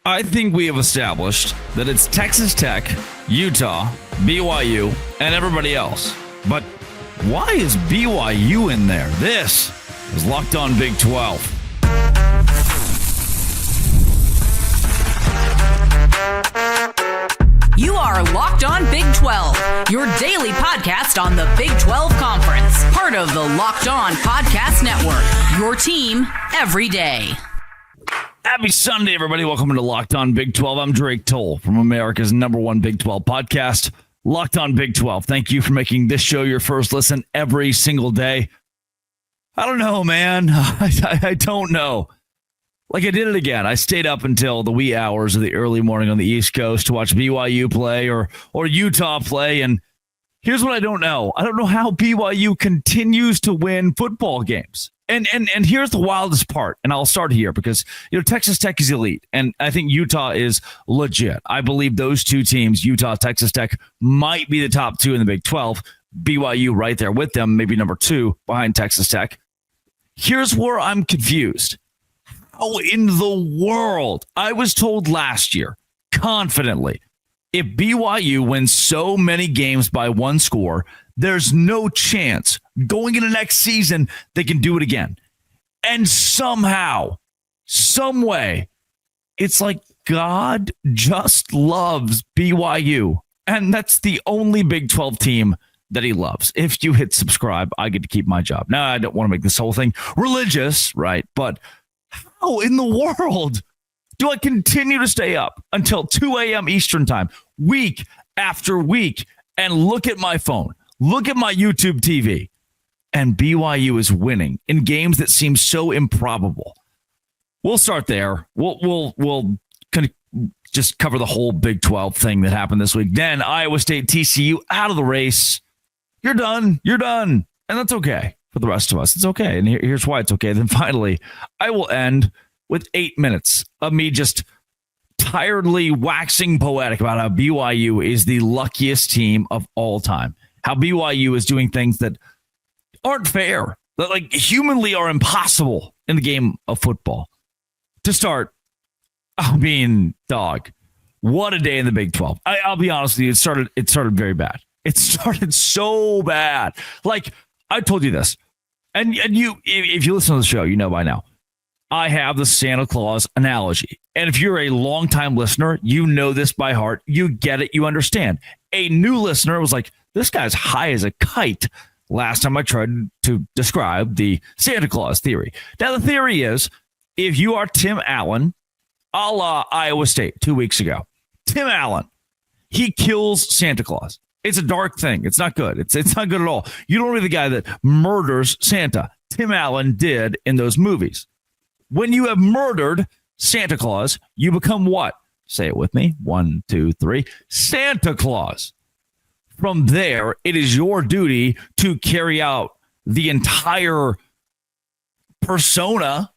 I think we have established that it's Texas Tech, Utah, BYU, and everybody else. But why is BYU in there? This is Locked On Big 12. You are Locked On Big 12, your daily podcast on the Big 12 Conference. Part of the Locked On Podcast Network, your team every day. Happy Sunday, everybody. Welcome to Locked On Big 12. I'm Drake Toll from America's #1 Big 12 podcast, Locked On Big 12. Thank you for making this show your first listen every single day. I don't know, man. I don't know. Like, I did it again. I stayed up until the wee hours of the early morning on the East Coast to watch BYU play or Utah play. And here's what I don't know. I don't know how BYU continues to win football games. And here's the wildest part. And I'll start here because, Texas Tech is elite. And I think Utah is legit. I believe those two teams, Utah, Texas Tech, might be the top two in the Big 12. BYU right there with them, maybe number 2 behind Texas Tech. Here's where I'm confused. How in the world? I was told last year, confidently, if BYU wins so many games by one score, there's no chance going into next season they can do it again. And somehow, some way, it's like God just loves BYU. And that's the only Big 12 team that he loves. If you hit subscribe, I get to keep my job. Now, I don't want to make this whole thing religious, right? But how in the world do I continue to stay up until 2 a.m. Eastern time, week after week, and look at my phone, look at my YouTube TV, and BYU is winning in games that seem so improbable? We'll start there. We'll kind of just cover the whole Big 12 thing that happened this week. Then Iowa State, TCU out of the race. You're done. And that's okay. For the rest of us, it's okay. And here's why it's okay. Then finally, I will end with 8 minutes of me just tiredly waxing poetic about how BYU is the luckiest team of all time. How BYU is doing things that aren't fair, that like humanly are impossible in the game of football. To start, dog, what a day in the Big 12. I'll be honest with you, it started very bad. It started so bad. Like, I told you this. And you, if you listen to the show, you know by now, I have the Santa Claus analogy. And if you're a longtime listener, you know this by heart. You get it. You understand. A new listener was like, this guy's high as a kite last time I tried to describe the Santa Claus theory. Now, the theory is, if you are Tim Allen, a la Iowa State 2 weeks ago, Tim Allen, he kills Santa Claus. It's a dark thing. It's not good. It's not good at all. You don't want to be the guy that murders Santa. Tim Allen did in those movies. When you have murdered Santa Claus, you become what? Say it with me. 1, 2, 3. Santa Claus. From there, it is your duty to carry out the entire persona,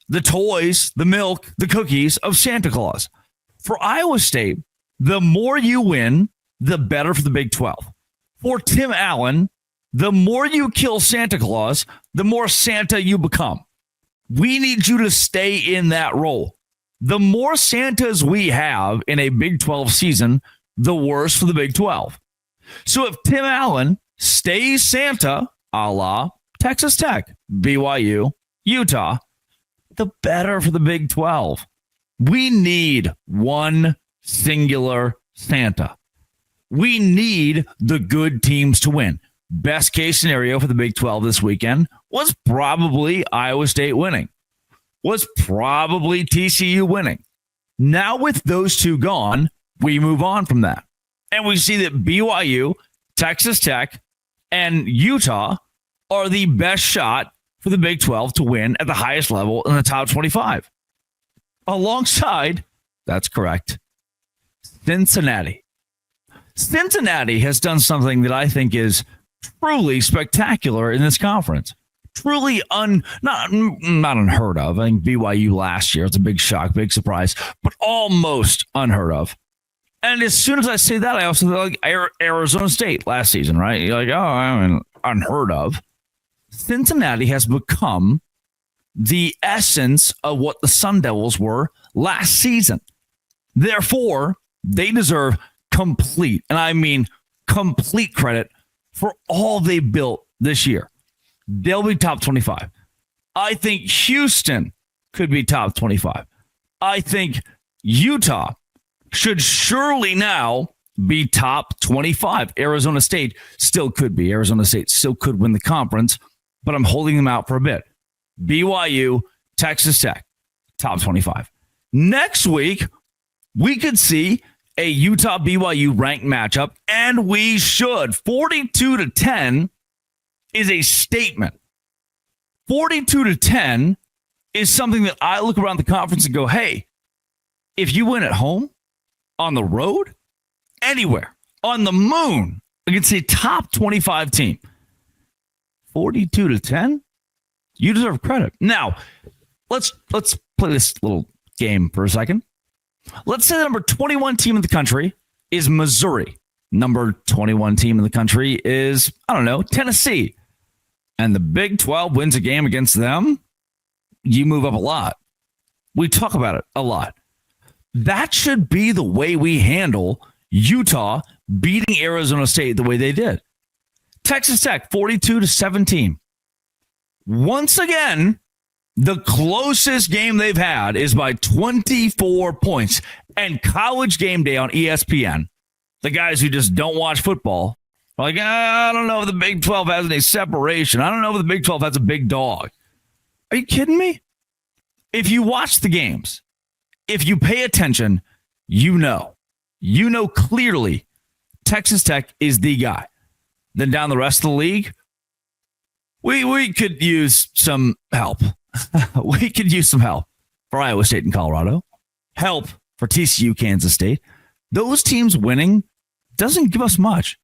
the toys, the milk, the cookies of Santa Claus. For Iowa State, the more you win, the better for the Big 12. For Tim Allen, the more you kill Santa Claus, the more Santa you become. We need you to stay in that role. The more Santas we have in a Big 12 season, the worse for the Big 12. So if Tim Allen stays Santa, a la Texas Tech, BYU, Utah, the better for the Big 12. We need one singular Santa. We need the good teams to win. Best case scenario for the Big 12 this weekend was probably Iowa State winning, was probably TCU winning. Now with those two gone, we move on from that. And we see that BYU, Texas Tech, and Utah are the best shot for the Big 12 to win at the highest level in the top 25. Alongside, that's correct, Cincinnati. Cincinnati has done something that I think is truly spectacular in this conference. Truly not unheard of. I think BYU last year, it's a big shock, big surprise, but almost unheard of. And as soon as I say that, I also think like Arizona State last season, right? You're like, unheard of. Cincinnati has become the essence of what the Sun Devils were last season. Therefore, they deserve complete, and I mean complete credit for all they built this year. They'll be top 25. I think Houston could be top 25. I think Utah should surely now be top 25. Arizona State still could be. Arizona State still could win the conference, but I'm holding them out for a bit. BYU, Texas Tech, top 25. Next week, we could see a Utah BYU ranked matchup, and we should. 42-10 is a statement. 42-10 is something that I look around the conference and go, hey, if you win at home, on the road, anywhere, on the moon, against a top 25 team, 42-10, you deserve credit. Now, let's play this little game for a second. Let's say the number 21 team in the country is Missouri. Number 21 team in the country is, I don't know, Tennessee. And the Big 12 wins a game against them. You move up a lot. We talk about it a lot. That should be the way we handle Utah beating Arizona State the way they did. Texas Tech, 42-17. Once again, the closest game they've had is by 24 points. And College Game Day on ESPN, the guys who just don't watch football, are like, I don't know if the Big 12 has any separation. I don't know if the Big 12 has a big dog. Are you kidding me? If you watch the games, if you pay attention, you know clearly Texas Tech is the guy. Then down the rest of the league, we could use some help. We could use some help for Iowa State and Colorado. Help for TCU, Kansas State. Those teams winning doesn't give us much.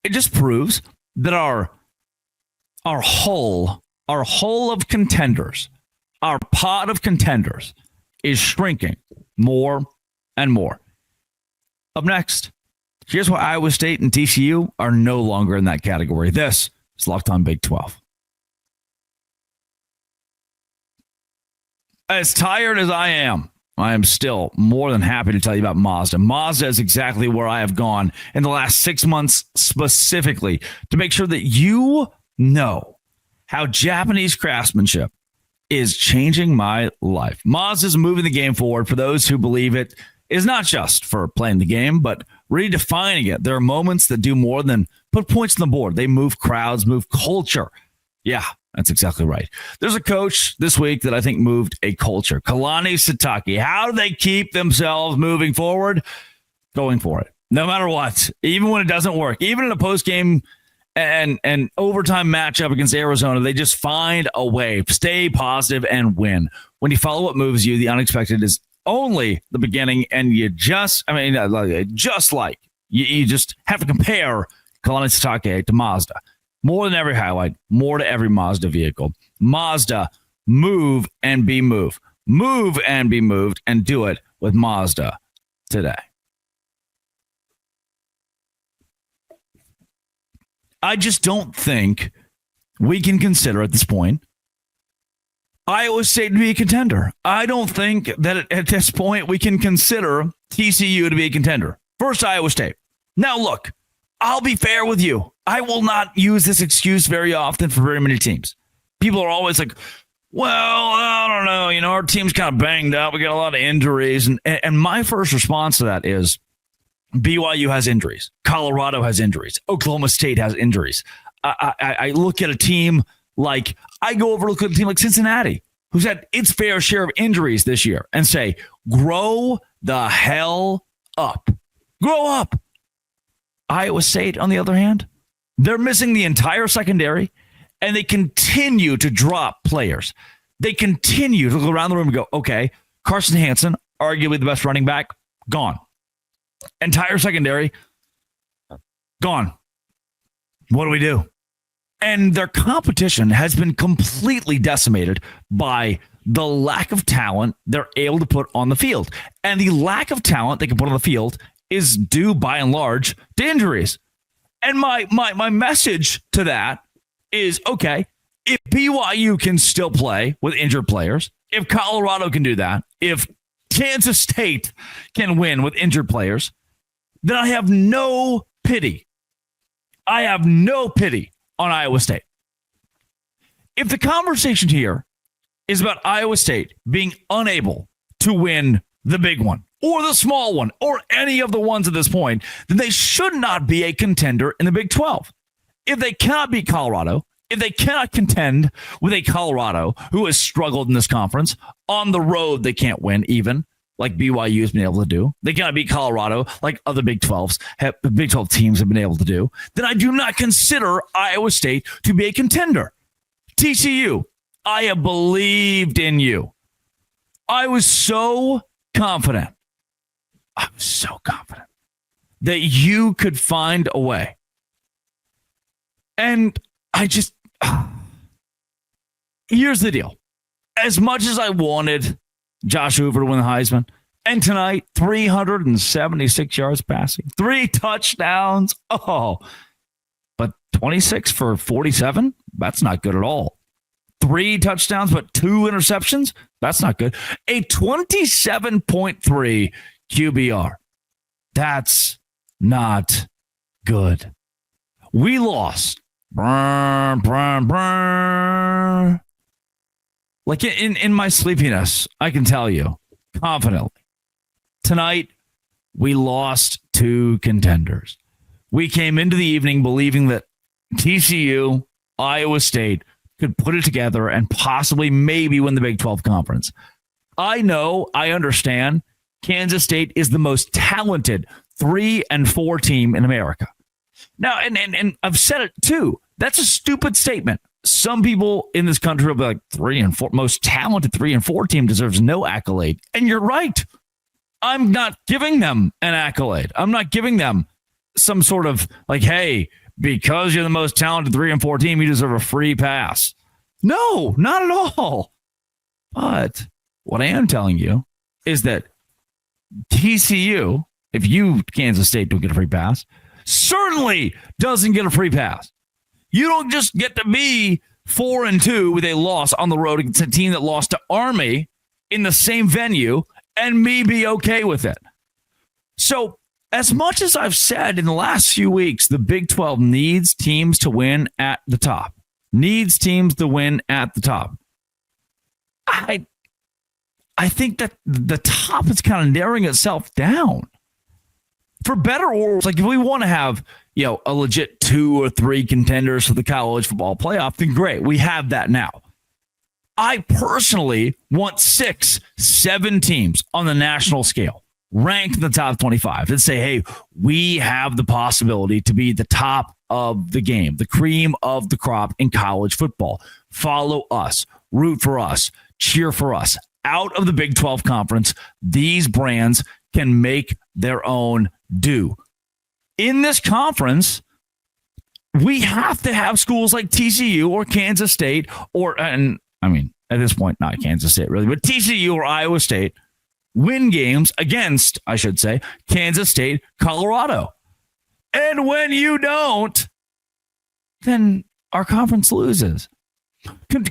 It just proves that our hull of contenders, our pot of contenders is shrinking more and more. Up next, here's why Iowa State and TCU are no longer in that category. This is Locked On Big 12. As tired as I am still more than happy to tell you about Mazda. Mazda is exactly where I have gone in the last 6 months specifically to make sure that you know how Japanese craftsmanship is changing my life. Mazda is moving the game forward for those who believe it is not just for playing the game, but redefining it. There are moments that do more than put points on the board. They move crowds, move culture. Yeah, that's exactly right. There's a coach this week that I think moved a culture. Kalani Sitake. How do they keep themselves moving forward? Going for it. No matter what. Even when it doesn't work. Even in a post-game and overtime matchup against Arizona, they just find a way. Stay positive and win. When you follow what moves you, the unexpected is only the beginning, and you just have to compare Kalani Sitake to Mazda. More than every highlight, more to every Mazda vehicle. Mazda, move and be moved. Move and be moved, and do it with Mazda today. I just don't think we can consider at this point Iowa State to be a contender. I don't think that at this point we can consider TCU to be a contender. First, Iowa State. Now, look, I'll be fair with you. I will not use this excuse very often for very many teams. People are always like, well, I don't know. Our team's kind of banged up. We got a lot of injuries. And my first response to that is BYU has injuries. Colorado has injuries. Oklahoma State has injuries. I look at a team like, I go over to look at a team like Cincinnati, who's had its fair share of injuries this year, and say, grow the hell up. Grow up. Iowa State, on the other hand, they're missing the entire secondary, and they continue to drop players. They continue to go around the room and go, okay, Carson Hansen, arguably the best running back, gone. Entire secondary, gone. What do we do? And their competition has been completely decimated by the lack of talent they're able to put on the field. And the lack of talent they can put on the field is due, by and large, to injuries. And my message to that is, okay, if BYU can still play with injured players, if Colorado can do that, if Kansas State can win with injured players, then I have no pity. I have no pity on Iowa State. If the conversation here is about Iowa State being unable to win the big one or the small one or any of the ones at this point, then they should not be a contender in the Big 12. If they cannot beat Colorado, if they cannot contend with a Colorado who has struggled in this conference, on the road they can't win even, like BYU has been able to do. They cannot beat Colorado like other Big 12 teams have been able to do. Then I do not consider Iowa State to be a contender. TCU, I have believed in you. I was so confident. That you could find a way. And here's the deal. As much as I wanted Josh Hoover to win the Heisman, and tonight, 376 yards passing, 3 touchdowns. Oh, but 26 for 47? That's not good at all. 3 touchdowns, but 2 interceptions? That's not good. A 27.3 QBR. That's not good. We lost. Like in my sleepiness, I can tell you confidently, tonight we lost 2 contenders. We came into the evening believing that TCU, Iowa State could put it together and possibly maybe win the Big 12 conference. I know, I understand, Kansas State is the most talented 3 and 4 team in America. Now, and I've said it too. That's a stupid statement. Some people in this country will be like 3 and 4, most talented 3 and 4 team deserves no accolade. And you're right. I'm not giving them an accolade. I'm not giving them some sort of like, hey, because you're the most talented 3 and 4 team, you deserve a free pass. No, not at all. But what I am telling you is that TCU, if you, Kansas State, don't get a free pass, certainly doesn't get a free pass. You don't just get to be 4 and 2 with a loss on the road against a team that lost to Army in the same venue and me be okay with it. So as much as I've said in the last few weeks, the Big 12 needs teams to win at the top. Needs teams to win at the top. I think that the top is kind of narrowing itself down. For better or worse, like if we want to have, a legit 2 or 3 contenders for the college football playoff, then great. We have that now. I personally want 6, 7 teams on the national scale ranked in the top 25 that say, hey, we have the possibility to be the top of the game, the cream of the crop in college football. Follow us, root for us, cheer for us. Out of the Big 12 conference, these brands can make their own due. In this conference, we have to have schools like TCU or Kansas State at this point, not Kansas State really, but TCU or Iowa State win games against, I should say, Kansas State, Colorado. And when you don't, then our conference loses.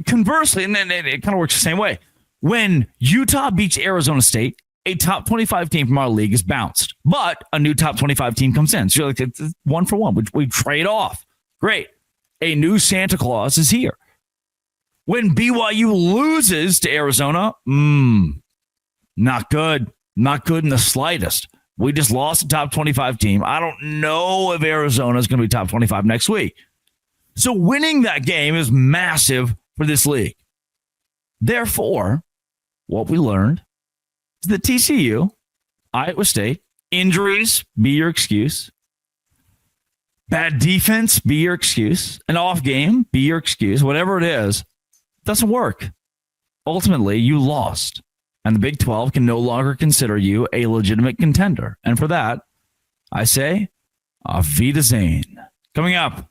Conversely, and then it kind of works the same way. When Utah beats Arizona State, a top 25 team from our league is bounced, but a new top 25 team comes in. So you're like, it's 1 for 1, which we trade off. Great. A new Santa Claus is here. When BYU loses to Arizona, not good. Not good in the slightest. We just lost a top 25 team. I don't know if Arizona is going to be top 25 next week. So winning that game is massive for this league. Therefore, what we learned is that TCU, Iowa State, injuries be your excuse. Bad defense be your excuse. An off game be your excuse. Whatever it is, doesn't work. Ultimately, you lost. And the Big 12 can no longer consider you a legitimate contender. And for that, I say, auf Wiedersehen. Coming up,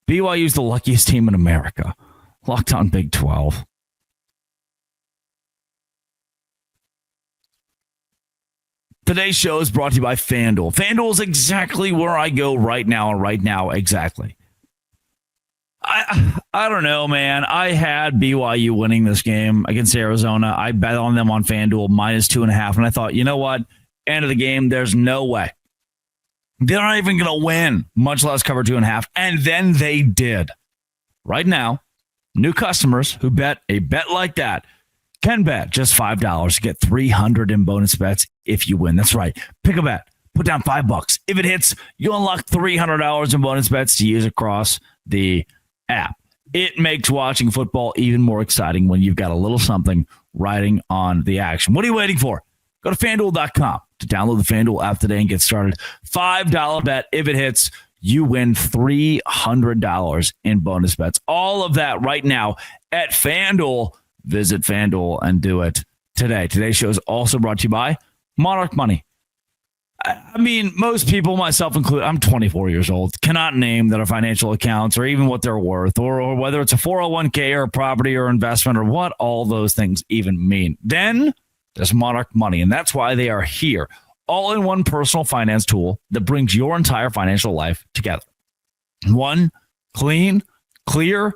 BYU is the luckiest team in America. Locked on Big 12. Today's show is brought to you by FanDuel. FanDuel is exactly where I go right now, exactly. I don't know, man. I had BYU winning this game against Arizona. I bet on them on FanDuel -2.5. And I thought, you know what? End of the game, there's no way. They're not even going to win, much less cover 2.5. And then they did. Right now, new customers who bet a bet like that can bet just $5 to get $300 in bonus bets if you win. That's right. Pick a bet. Put down $5. If it hits, you'll unlock $300 in bonus bets to use across the app. It makes watching football even more exciting when you've got a little something riding on the action. What are you waiting for? Go to FanDuel.com to download the FanDuel app today and get started. $5 bet. If it hits, you win $300 in bonus bets. All of that right now at FanDuel. Visit FanDuel and do it today. Today's show is also brought to you by Monarch Money. I mean, most people, myself included, I'm 24 years old, cannot name their financial accounts or even what they're worth or whether it's a 401k or a property or investment or what all those things even mean. Then there's Monarch Money, and that's why they are here. All-in-one personal finance tool that brings your entire financial life together. One clean, clear,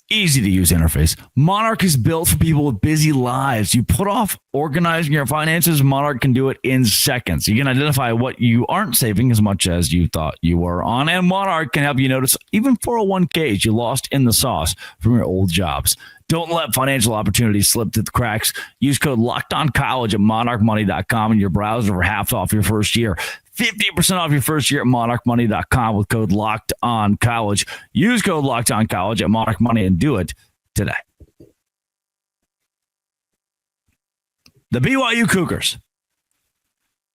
easy-to-use interface. Monarch is built for people with busy lives. You put off organizing your finances, Monarch can do it in seconds. You can identify what you aren't saving as much as you thought you were on, and Monarch can help you notice even 401ks you lost in the sauce from your old jobs. Don't let financial opportunities slip through the cracks. Use code LOCKEDONCOLLEGE at monarchmoney.com in your browser for half off your first year. 50% off your first year at monarchmoney.com with code LOCKEDONCOLLEGE. Use code LOCKEDONCOLLEGE at Monarch Money and do it today. The BYU Cougars.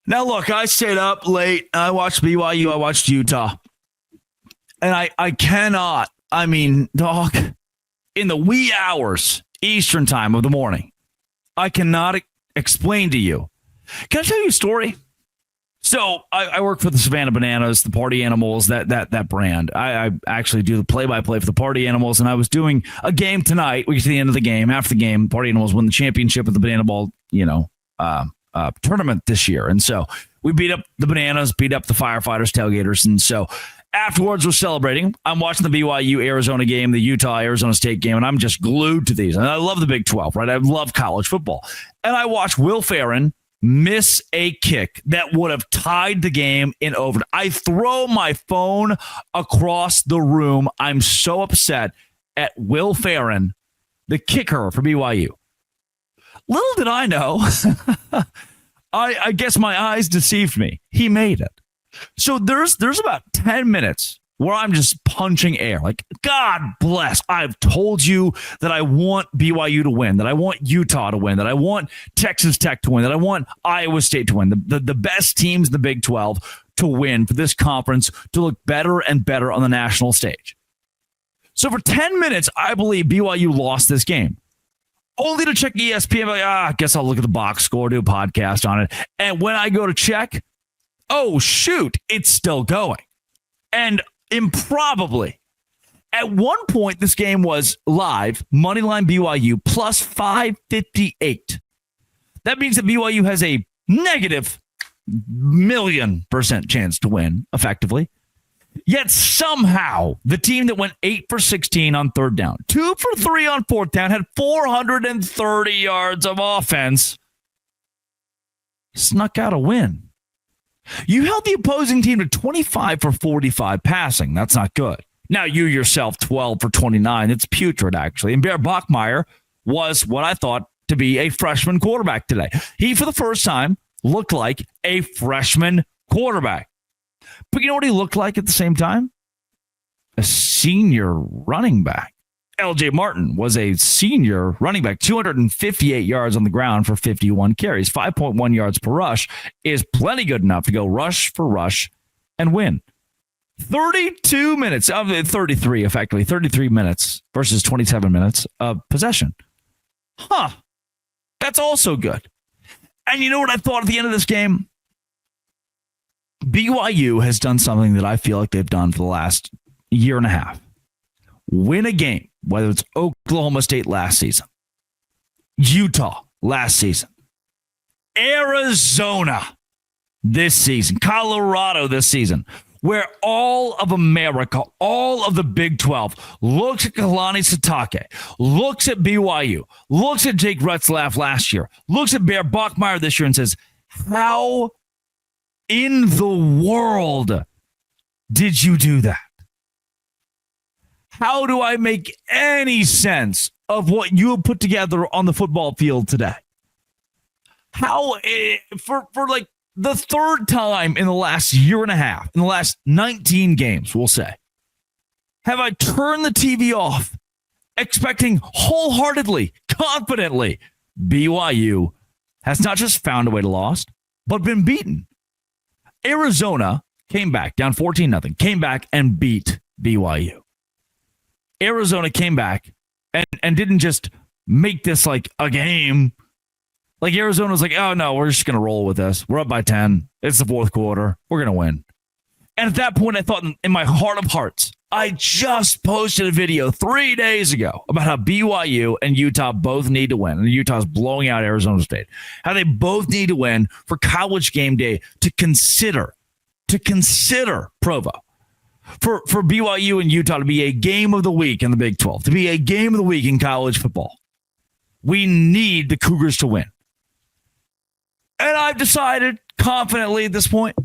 Now, look, I stayed up late. I watched BYU. I watched Utah. And I cannot, dog, in the wee hours Eastern time of the morning, I cannot explain to you. Can I tell you a story? So I work for the Savannah Bananas, the Party Animals, that brand. I actually do the play-by-play for the Party Animals, and I was doing a game tonight. We get to the end of the game. After the game, Party Animals won the championship of the Banana Ball, tournament this year. And so we beat up the Bananas, beat up the Firefighters, Tailgaters, and so afterwards we're celebrating. I'm watching the BYU-Arizona game, the Utah-Arizona State game, and I'm just glued to these. And I love the Big 12, right? I love college football. And I watch Will Farron miss a kick that would have tied the game in overtime. I throw my phone across the room. I'm so upset at Will Farron, the kicker for BYU. Little did I know, I guess my eyes deceived me. He made it. So there's about 10 minutes where I'm just punching air. Like, God bless. I've told you that I want BYU to win, that I want Utah to win, that I want Texas Tech to win, that I want Iowa State to win, the best teams in the Big 12 to win for this conference to look better and better on the national stage. So for 10 minutes, I believe BYU lost this game. Only to check ESPN, like, I guess I'll look at the box score, do a podcast on it. And when I go to check, oh, shoot, it's still going. And improbably, at one point, this game was live, moneyline BYU, plus 558. That means that BYU has a negative 1,000,000% chance to win, effectively. Yet somehow, the team that went 8 for 16 on third down, 2 for 3 on fourth down, had 430 yards of offense, snuck out a win. You held the opposing team to 25 for 45 passing. That's not good. Now, you yourself, 12 for 29. It's putrid, actually. And Bear Bachmeier was what I thought to be a freshman quarterback today. He, for the first time, looked like a freshman quarterback. But you know what he looked like at the same time? A senior running back. LJ Martin was a senior running back, 258 yards on the ground for 51 carries. 5.1 yards per rush is plenty good enough to go rush for rush and win. 32 minutes, 33 effectively, 33 minutes versus 27 minutes of possession. That's also good. And you know what I thought at the end of this game? BYU has done something that I feel like they've done for the last year and a half. Win a game, whether it's Oklahoma State last season, Utah last season, Arizona this season, Colorado this season. where all of America, all of the Big 12 looks at Kalani Sitake, looks at BYU, looks at Jake Retzlaff last year, looks at Bear Bachmeier this year and says, how in the world did you do that? How do I make any sense of what you have put together on the football field today? How, for like the third time in the last year and a half, in the last 19 games, we'll say, have I turned the TV off, expecting wholeheartedly, confidently, BYU has not just found a way to lose, but been beaten. Arizona came back, down 14-0, came back and beat BYU. Arizona came back and didn't just make this like a game. Like Arizona was like, oh no, we're just going to roll with this. We're up by 10. It's the fourth quarter. We're going to win. And at that point, I thought in my heart of hearts, I just posted a video 3 days ago about how BYU and Utah both need to win. And Utah's blowing out Arizona State. How they both need to win for College game day to consider Provo. For BYU and Utah to be a game of the week in the Big 12, to be a game of the week in college football. We need the Cougars to win. And I've decided confidently at this point,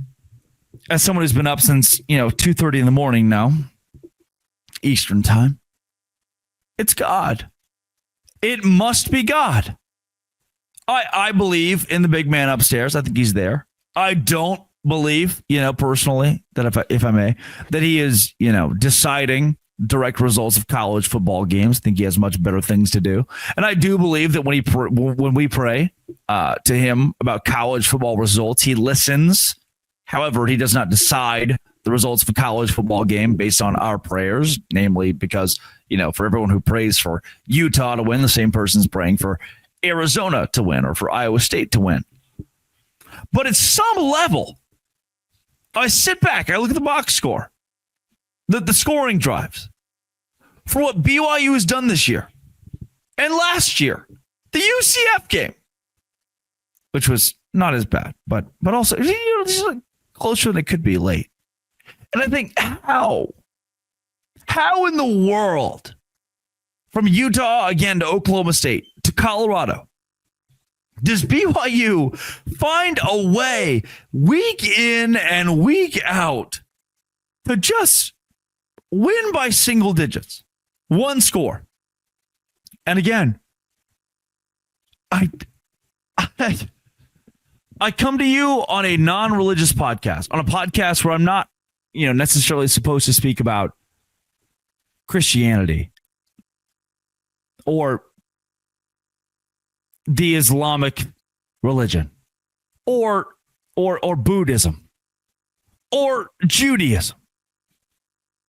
as someone who's been up since, 2:30 in the morning now, Eastern time, it's God. It must be God. I believe in the big man upstairs. I think he's there. I don't believe, personally, that if I may, that he is, deciding direct results of college football games. I think he has much better things to do. And I do believe that when we pray to him about college football results, he listens. However, he does not decide the results of a college football game based on our prayers, namely because, for everyone who prays for Utah to win, the same person's praying for Arizona to win or for Iowa State to win. But at some level, I sit back, I look at the box score, the scoring drives for what BYU has done this year and last year, the UCF game, which was not as bad, but also just like closer than it could be late. And I think, how in the world, from Utah again to Oklahoma State to Colorado, does BYU find a way week in and week out to just win by single digits, one score? And again, I come to you on a non-religious podcast, on a podcast where I'm not, necessarily supposed to speak about Christianity or the Islamic religion or Buddhism or Judaism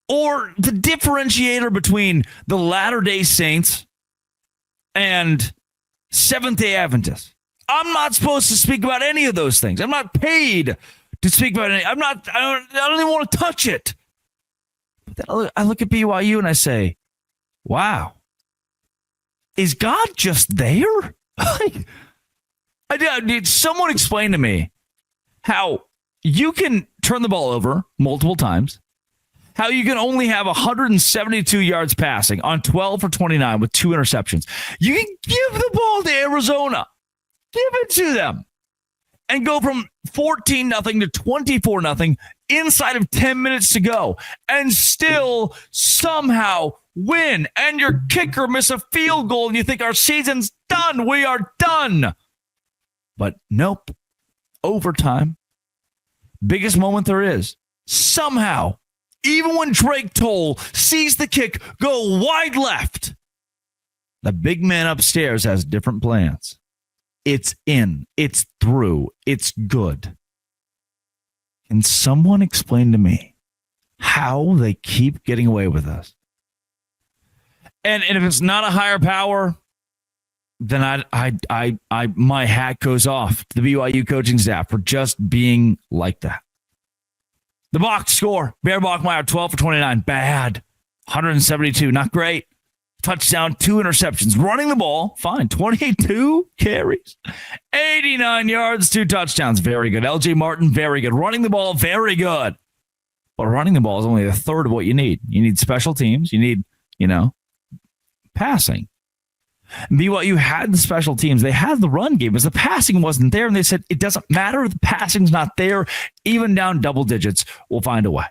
or the differentiator between the Latter-day Saints and Seventh-day Adventists. I'm not supposed to speak about any of those things. I'm not paid to speak about any. I don't even want to touch it. But then I look at BYU and I say, wow, is God just there? I need someone explain to me how you can turn the ball over multiple times, how you can only have 172 yards passing on 12 for 29 with 2 interceptions. You can give the ball to Arizona, give it to them, and go from 14-0 to 24-0 inside of 10 minutes to go and still somehow win, and your kicker miss a field goal and you think our season's done. We are done. But nope. Overtime. Biggest moment there is. Somehow, even when Drake Toll sees the kick go wide left, the big man upstairs has different plans. It's in. It's through. It's good. Can someone explain to me how they keep getting away with this? And if it's not a higher power, then I my hat goes off to the BYU coaching staff for just being like that. The box score, Behren Morton, 12 for 29, bad. 172, not great. Touchdown, 2 interceptions. Running the ball, fine. 22 carries, 89 yards, 2 touchdowns. Very good. LJ Martin, very good. Running the ball, very good. But running the ball is only a third of what you need. You need special teams. You need, passing. BYU had the special teams. They had the run game, but the passing wasn't there. And they said, it doesn't matter if the passing's not there. Even down double digits, we'll find a way.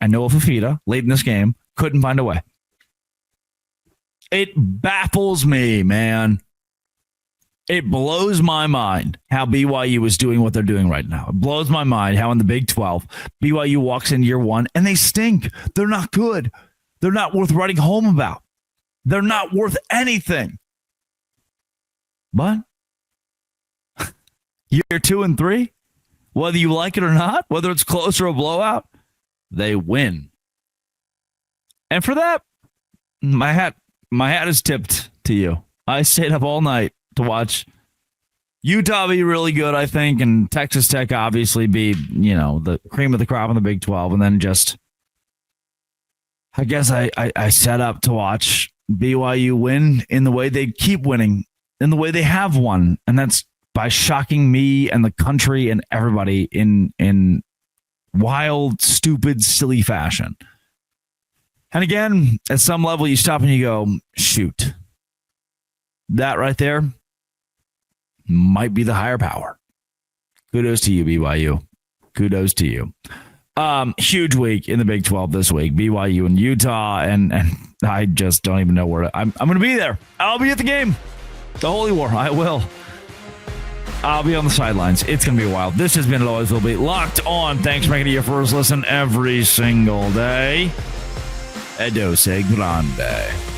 And Noah Fafita, late in this game, couldn't find a way. It baffles me, man. It blows my mind how BYU is doing what they're doing right now. It blows my mind how in the Big 12, BYU walks in year one and they stink. They're not good. They're not worth writing home about. They're not worth anything. But year 2 and 3, whether you like it or not, whether it's close or a blowout, they win. And for that, my hat is tipped to you. I stayed up all night to watch Utah be really good, I think, and Texas Tech obviously be, the cream of the crop in the Big 12. And then I guess I set up to watch BYU win in the way they keep winning, in the way they have won. And that's by shocking me and the country and everybody in wild, stupid, silly fashion. And again, at some level, you stop and you go, shoot, that right there might be the higher power. Kudos to you, BYU. Kudos to you. Huge week in the Big 12 this week. BYU and Utah, and I just don't even know where I'm going to be there. I'll be at the game. The Holy War. I will. I'll be on the sidelines. It's going to be a while. This has been It Always Will Be. Locked On. Thanks for making it your first listen every single day. Adose Grande.